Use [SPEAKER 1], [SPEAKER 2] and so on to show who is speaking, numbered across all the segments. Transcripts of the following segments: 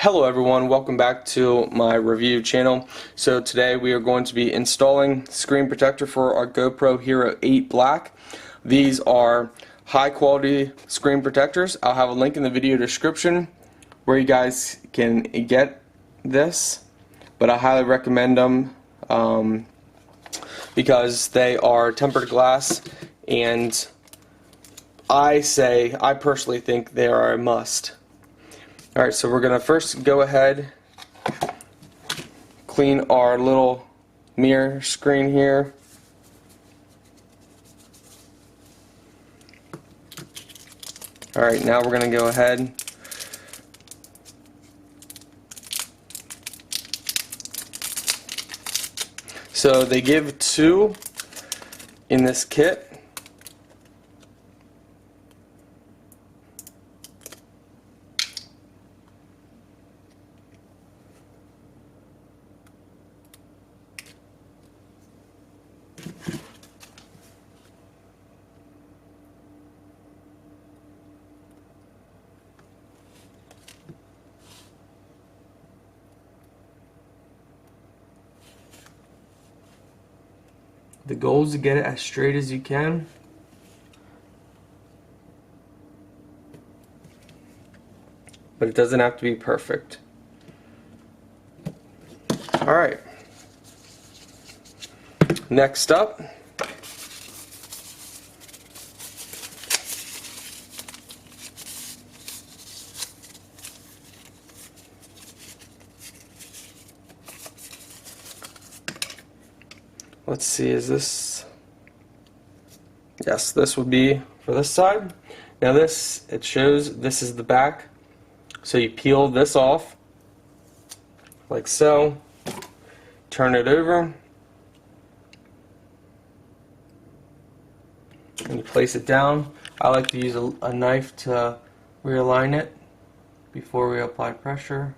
[SPEAKER 1] Hello everyone, welcome back to my review channel. So today we are going to be installing screen protector for our GoPro Hero 8 Black. These are high quality screen protectors. I'll have a link in the video description where you guys can get this, but I highly recommend them because they are tempered glass, and I personally think they are a must. Alright, so we're going to first go ahead, clean our little mirror screen here. Alright, now we're going to go ahead so they give two in this kit. The goal is to get it as straight as you can. But it doesn't have to be perfect. Alright. Next up, let's see, is this, yes, this would be for this side. Now this, it shows this is the back, so you peel this off like so, turn it over, and you place it down. I like to use a knife to realign it before we apply pressure.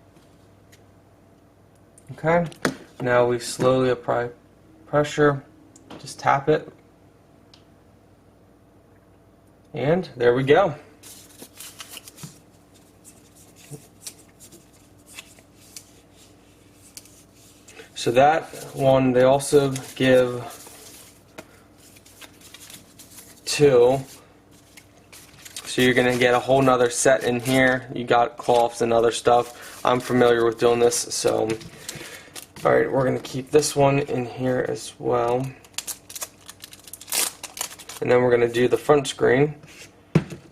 [SPEAKER 1] Okay, now we slowly apply pressure, just tap it, and there we go. So that one, they also give two, so you're gonna get a whole nother set in here. You got cloths and other stuff. I'm familiar with doing this, so alright, we're going to keep this one in here as well. And then we're going to do the front screen,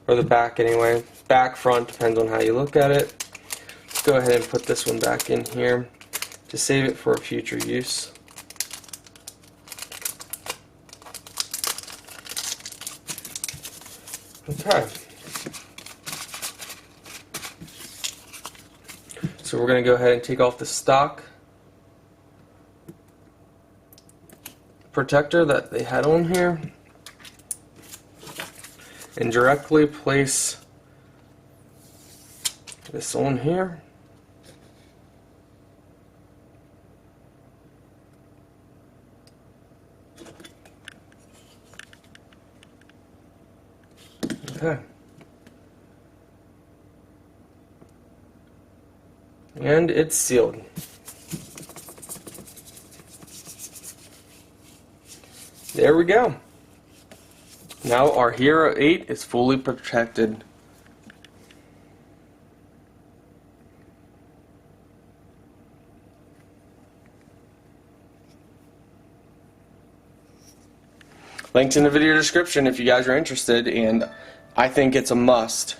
[SPEAKER 1] or the back anyway. Back, front, depends on how you look at it. Let's go ahead and put this one back in here to save it for future use. Okay. So we're going to go ahead and take off the stock protector that they had on here and directly place this on here. Okay. And it's sealed. There we go. Now our Hero 8 is fully protected. Links in the video description if you guys are interested, and I think it's a must.